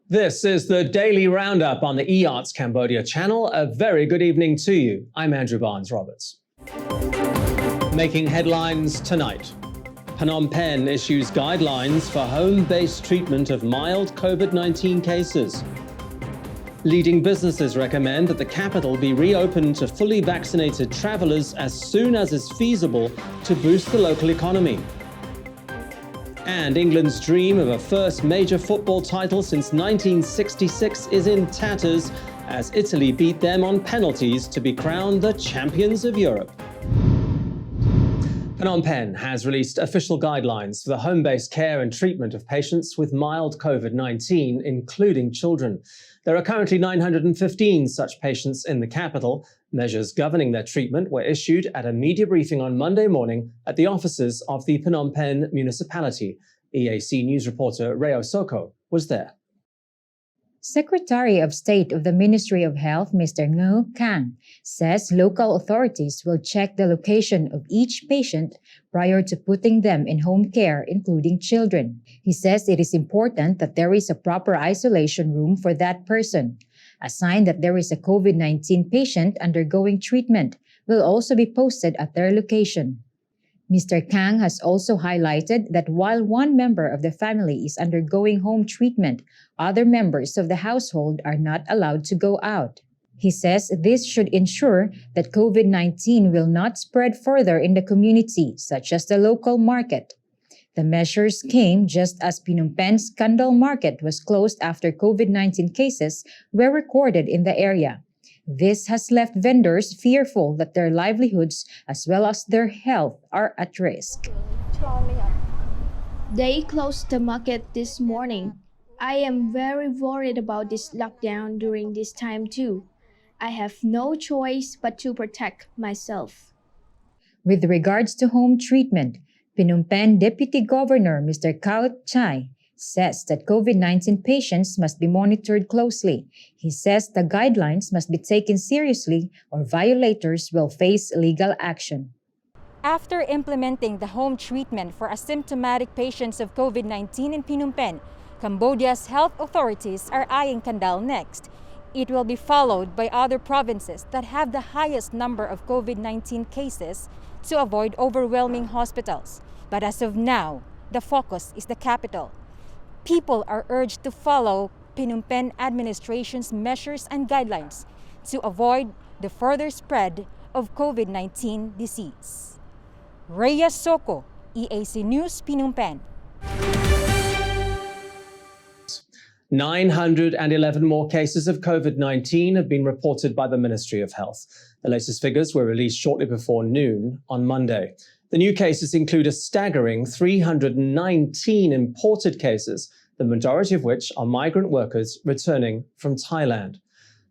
This is the Daily Roundup on the EAC Cambodia channel. A very good evening to you. I'm Andrew Barnes-Roberts. Making headlines tonight. Phnom Penh issues guidelines for home-based treatment of mild COVID-19 cases. Leading businesses recommend that the capital be reopened to fully vaccinated travelers as soon as is feasible to boost the local economy. And England's dream of a first major football title since 1966 is in tatters as Italy beat them on penalties to be crowned the champions of Europe. Phnom Penh has released official guidelines for the home-based care and treatment of patients with mild COVID-19, including children. There are currently 915 such patients in the capital. Measures governing their treatment were issued at a media briefing on Monday morning at the offices of the Phnom Penh municipality. EAC news reporter Reo Soko was there. Secretary of State of the Ministry of Health, Mr. Ngo Kang, says local authorities will check the location of each patient prior to putting them in home care, including children. He says it is important that there is a proper isolation room for that person. A sign that there is a COVID-19 patient undergoing treatment will also be posted at their location. Mr. Kang has also highlighted that while one member of the family is undergoing home treatment, other members of the household are not allowed to go out. He says this should ensure that COVID-19 will not spread further in the community, such as the local market. The measures came just as Phnom Penh's Kandal market was closed after COVID-19 cases were recorded in the area. This has left vendors fearful that their livelihoods as well as their health are at risk. They closed the market this morning. I am very worried about this lockdown during this time too. I have no choice but to protect myself. With regards to home treatment, Phnom Penh Deputy Governor Mr. Kao Chai says that COVID-19 patients must be monitored closely. He says the guidelines must be taken seriously or violators will face legal action. After implementing the home treatment for asymptomatic patients of COVID-19 in Phnom Penh, Cambodia's health authorities are eyeing Kandal next. It will be followed by other provinces that have the highest number of COVID-19 cases to avoid overwhelming hospitals. But as of now, the focus is the capital. People are urged to follow Phnom Penh administration's measures and guidelines to avoid the further spread of COVID-19 disease. Rhea Soko, EAC News, Phnom Penh. 911 more cases of COVID-19 have been reported by the Ministry of Health. The latest figures were released shortly before noon on Monday. The new cases include a staggering 319 imported cases, the majority of which are migrant workers returning from Thailand.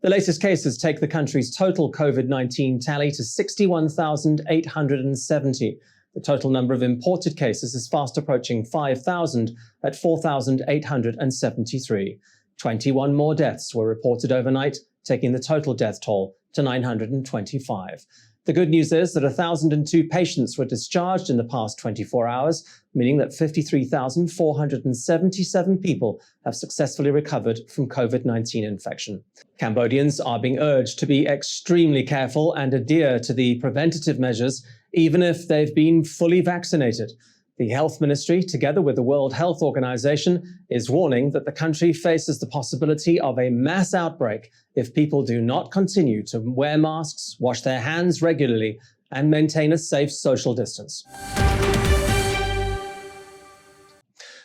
The latest cases take the country's total COVID-19 tally to 61,870. The total number of imported cases is fast approaching 5,000 at 4,873. 21 more deaths were reported overnight, taking the total death toll to 925. The good news is that 1,002 patients were discharged in the past 24 hours, meaning that 53,477 people have successfully recovered from COVID-19 infection. Cambodians are being urged to be extremely careful and adhere to the preventative measures, even if they've been fully vaccinated. The Health Ministry, together with the World Health Organization, is warning that the country faces the possibility of a mass outbreak if people do not continue to wear masks, wash their hands regularly, and maintain a safe social distance.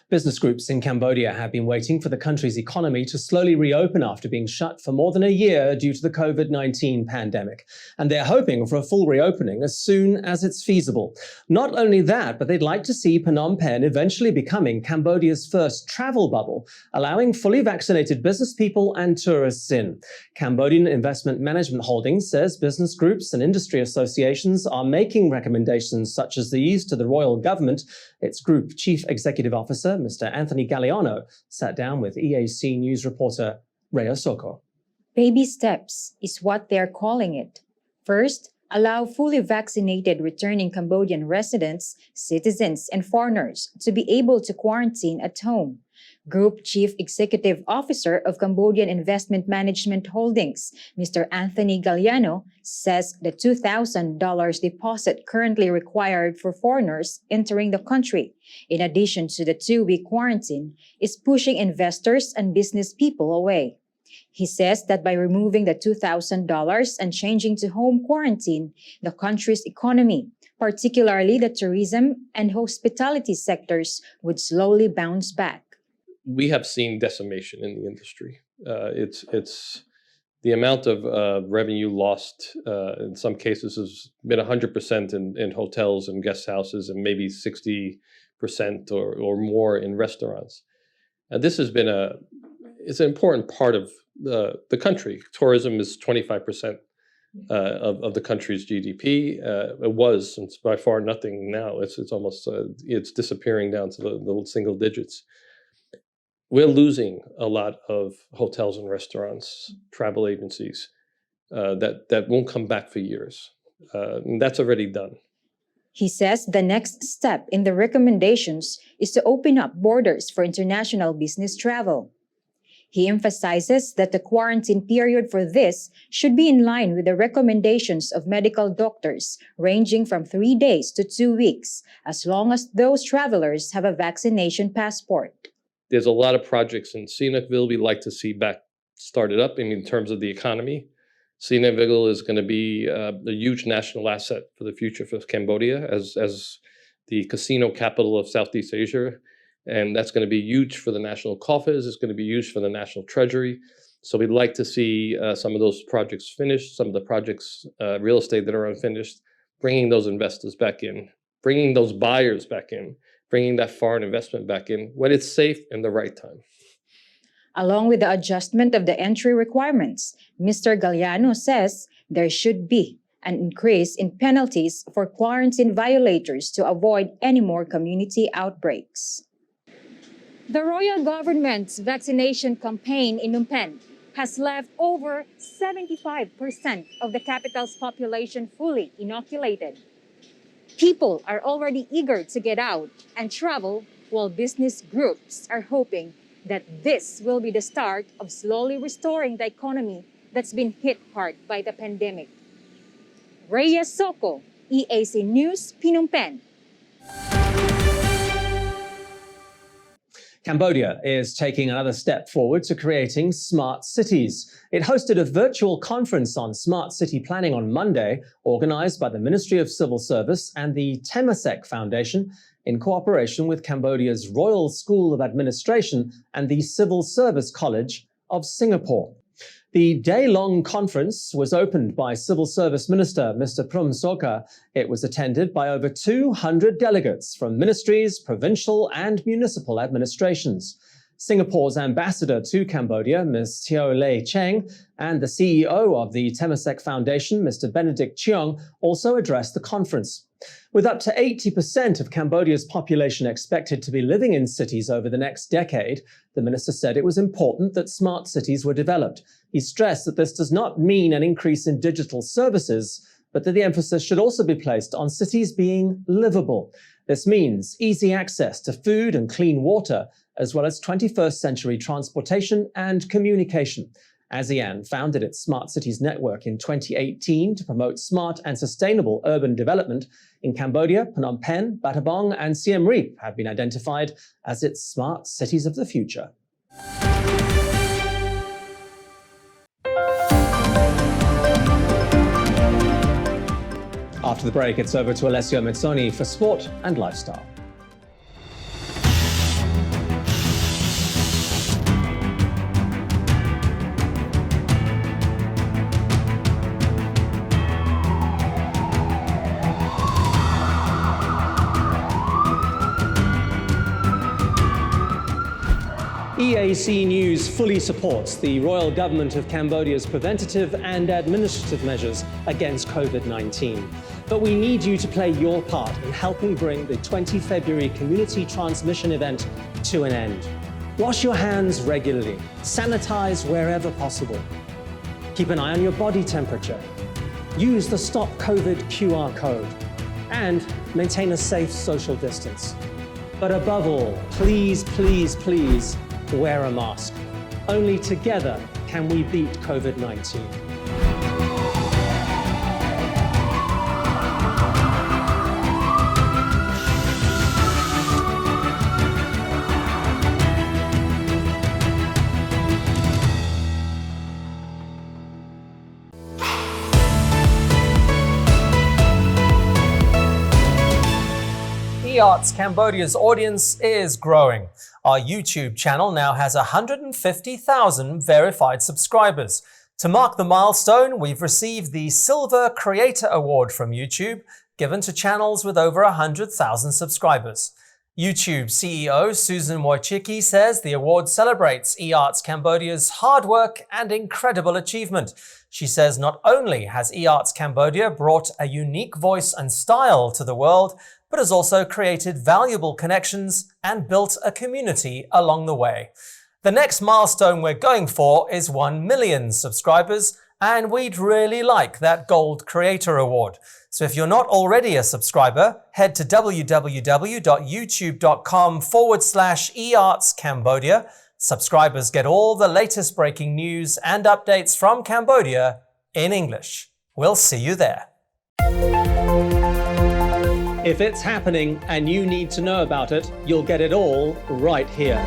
Business groups in Cambodia have been waiting for the country's economy to slowly reopen after being shut for more than a year due to the COVID-19 pandemic. And they're hoping for a full reopening as soon as it's feasible. Not only that, but they'd like to see Phnom Penh eventually becoming Cambodia's first travel bubble, allowing fully vaccinated business people and tourists in. Cambodian Investment Management Holdings says business groups and industry associations are making recommendations such as these to the royal government. Its group chief executive officer, Mr. Anthony Galliano, sat down with EAC news reporter Rhea Soko. Baby steps is what they're calling it. First, allow fully vaccinated returning Cambodian residents, citizens, and foreigners to be able to quarantine at home. Group Chief Executive Officer of Cambodian Investment Management Holdings, Mr. Anthony Galliano, says the $2,000 deposit currently required for foreigners entering the country, in addition to the 2-week quarantine, is pushing investors and business people away. He says that by removing the $2,000 and changing to home quarantine, the country's economy, particularly the tourism and hospitality sectors, would slowly bounce back. We have seen decimation in the industry. It's the amount of revenue lost in some cases has been 100% in hotels and guest houses, and maybe 60% or more in restaurants. And this has been it's an important part of the country. Tourism is 25% of the country's GDP. It was, it's by far nothing now. It's almost it's disappearing down to the single digits. We're losing a lot of hotels and restaurants, travel agencies that won't come back for years. And that's already done. He says the next step in the recommendations is to open up borders for international business travel. He emphasizes that the quarantine period for this should be in line with the recommendations of medical doctors, ranging from 3 days to 2 weeks, as long as those travelers have a vaccination passport. There's a lot of projects in Sinakville we'd like to see back started up in terms of the economy. Sinakville is going to be a huge national asset for the future for Cambodia as the casino capital of Southeast Asia. And that's going to be huge for the national coffers. It's going to be huge for the national treasury. So we'd like to see some of those projects finished, some of the projects, real estate that are unfinished, bringing those investors back in, bringing those buyers back in, bringing that foreign investment back in when it's safe and the right time. Along with the adjustment of the entry requirements, Mr. Galliano says there should be an increase in penalties for quarantine violators to avoid any more community outbreaks. The royal government's vaccination campaign in Phnom Penh has left over 75% of the capital's population fully inoculated. People are already eager to get out and travel, while business groups are hoping that this will be the start of slowly restoring the economy that's been hit hard by the pandemic. Rhea Soko, EAC News, Phnom Penh. Cambodia is taking another step forward to creating smart cities. It hosted a virtual conference on smart city planning on Monday, organized by the Ministry of Civil Service and the Temasek Foundation in cooperation with Cambodia's Royal School of Administration and the Civil Service College of Singapore. The day-long conference was opened by Civil Service Minister Mr. Prum Soka. It was attended by over 200 delegates from ministries, provincial and municipal administrations. Singapore's ambassador to Cambodia, Ms. Teo Lei Cheng, and the CEO of the Temasek Foundation, Mr. Benedict Cheong, also addressed the conference. With up to 80% of Cambodia's population expected to be living in cities over the next decade, the minister said it was important that smart cities were developed. He stressed that this does not mean an increase in digital services, but that the emphasis should also be placed on cities being livable. This means easy access to food and clean water, as well as 21st century transportation and communication. ASEAN founded its Smart Cities Network in 2018 to promote smart and sustainable urban development. In Cambodia, Phnom Penh, Battambang and Siem Reap have been identified as its smart cities of the future. After the break, it's over to Alessio Mezzoni for sport and lifestyle. EAC News fully supports the Royal Government of Cambodia's preventative and administrative measures against COVID-19. But we need you to play your part in helping bring the 20 February community transmission event to an end. Wash your hands regularly, sanitize wherever possible. Keep an eye on your body temperature. Use the Stop COVID QR code and maintain a safe social distance. But above all, please, please, please, wear a mask. Only together can we beat COVID-19. EART's Cambodia's audience is growing. Our YouTube channel now has 150,000 verified subscribers. To mark the milestone, we've received the Silver Creator Award from YouTube, given to channels with over 100,000 subscribers. YouTube CEO Susan Wojcicki says the award celebrates EART's Cambodia's hard work and incredible achievement. She says not only has EART's Cambodia brought a unique voice and style to the world, but has also created valuable connections and built a community along the way. The next milestone we're going for is 1 million subscribers, and we'd really like that Gold Creator Award. So if you're not already a subscriber, head to www.youtube.com/eartscambodia. Subscribers get all the latest breaking news and updates from Cambodia in English. We'll see you there. If it's happening and you need to know about it, you'll get it all right here.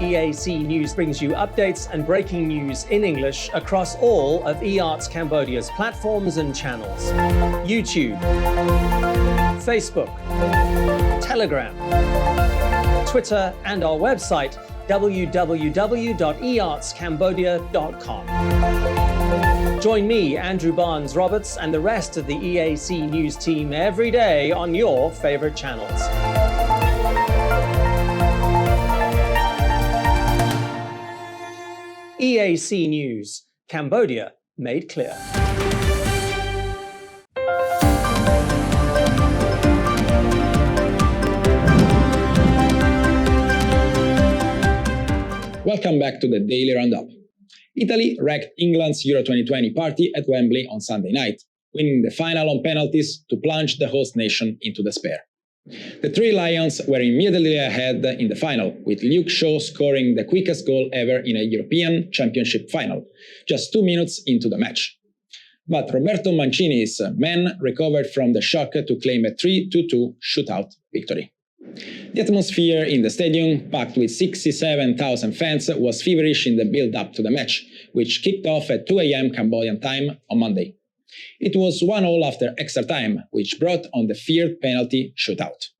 EAC News brings you updates and breaking news in English across all of EART's Cambodia's platforms and channels. YouTube, Facebook, Telegram, Twitter, and our website, www.eartscambodia.com. Join me, Andrew Barnes-Roberts, and the rest of the EAC News team every day on your favorite channels. EAC News, Cambodia made clear. Welcome back to the Daily Roundup. Italy wrecked England's Euro 2020 party at Wembley on Sunday night, winning the final on penalties to plunge the host nation into despair. The Three Lions were immediately ahead in the final, with Luke Shaw scoring the quickest goal ever in a European Championship final, just 2 minutes into the match. But Roberto Mancini's men recovered from the shock to claim a 3-2 shootout victory. The atmosphere in the stadium, packed with 67,000 fans, was feverish in the build-up to the match, which kicked off at 2 a.m. Cambodian time on Monday. It was 1-1 after extra time, which brought on the feared penalty shootout.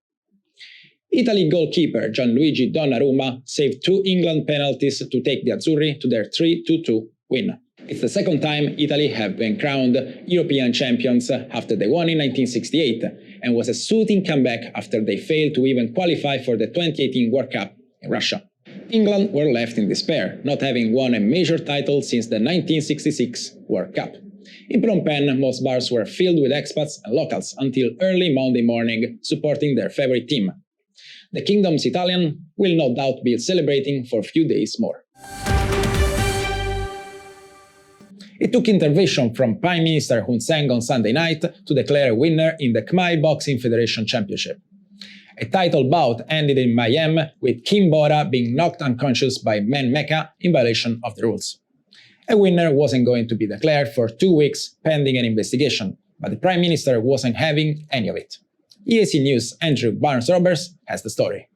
Italy goalkeeper Gianluigi Donnarumma saved 2 England penalties to take the Azzurri to their 3-2 win. It's the second time Italy have been crowned European champions after they won in 1968, and was a soothing comeback after they failed to even qualify for the 2018 World Cup in Russia. England were left in despair, not having won a major title since the 1966 World Cup. In Phnom Penh, most bars were filled with expats and locals until early Monday morning, supporting their favorite team. The Kingdom's Italian will no doubt be celebrating for a few days more. It took intervention from Prime Minister Hun Sen on Sunday night to declare a winner in the Khmer Boxing Federation Championship. A title bout ended in Mayhem, with Kim Bora being knocked unconscious by Man Mecca in violation of the rules. A winner wasn't going to be declared for 2 weeks pending an investigation, but the Prime Minister wasn't having any of it. EAC News' Andrew Barnes-Roberts has the story.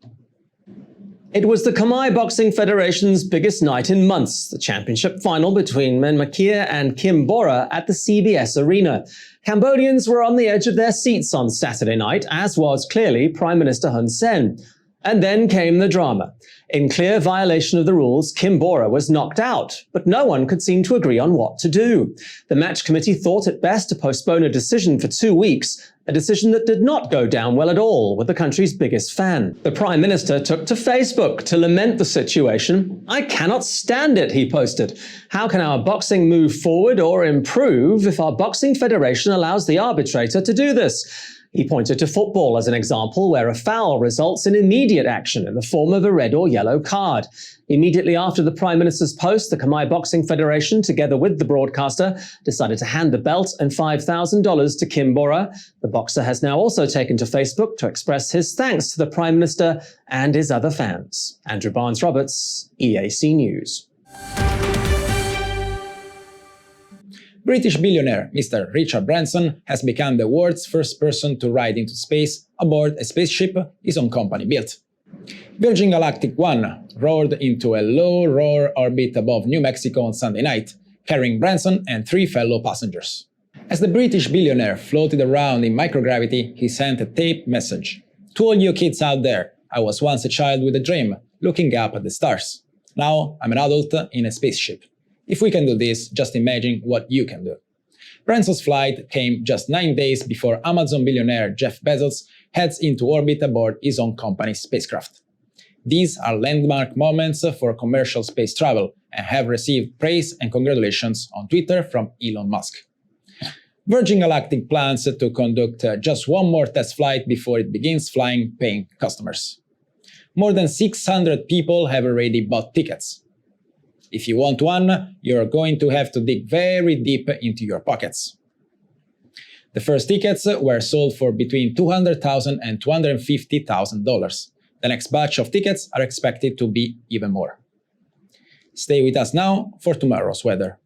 It was the Khmer Boxing Federation's biggest night in months, the championship final between Men Makia and Kim Bora at the CBS Arena. Cambodians were on the edge of their seats on Saturday night, as was clearly Prime Minister Hun Sen. And then came the drama. In clear violation of the rules, Kim Bora was knocked out, but no one could seem to agree on what to do. The match committee thought it best to postpone a decision for 2 weeks, a decision that did not go down well at all with the country's biggest fan. The Prime Minister took to Facebook to lament the situation. "I cannot stand it," he posted. "How can our boxing move forward or improve if our boxing federation allows the arbitrator to do this? He pointed to football as an example where a foul results in immediate action in the form of a red or yellow card. Immediately after the Prime Minister's post, the Khmer Boxing Federation, together with the broadcaster, decided to hand the belt and $5,000 to Kim Bora. The boxer has now also taken to Facebook to express his thanks to the Prime Minister and his other fans. Andrew Barnes-Roberts, EAC News. British billionaire Mr. Richard Branson has become the world's first person to ride into space aboard a spaceship his own company built. Virgin Galactic 1 roared into a low-roar orbit above New Mexico on Sunday night, carrying Branson and 3 fellow passengers. As the British billionaire floated around in microgravity, he sent a taped message. "To all you kids out there, I was once a child with a dream, looking up at the stars. Now I'm an adult in a spaceship. If we can do this, just imagine what you can do." Branson's flight came just 9 days before Amazon billionaire Jeff Bezos heads into orbit aboard his own company's spacecraft. These are landmark moments for commercial space travel and have received praise and congratulations on Twitter from Elon Musk. Virgin Galactic plans to conduct just one more test flight before it begins flying paying customers. More than 600 people have already bought tickets. If you want one, you're going to have to dig very deep into your pockets. The first tickets were sold for between $200,000 and $250,000. The next batch of tickets are expected to be even more. Stay with us now for tomorrow's weather.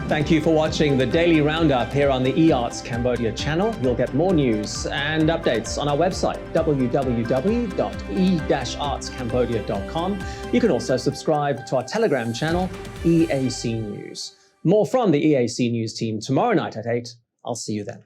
Thank you for watching the Daily Roundup here on the EARTS Cambodia channel. You'll get more news and updates on our website, www.e-artscambodia.com. You can also subscribe to our Telegram channel, EAC News. More from the EAC News team tomorrow night at 8. I'll see you then.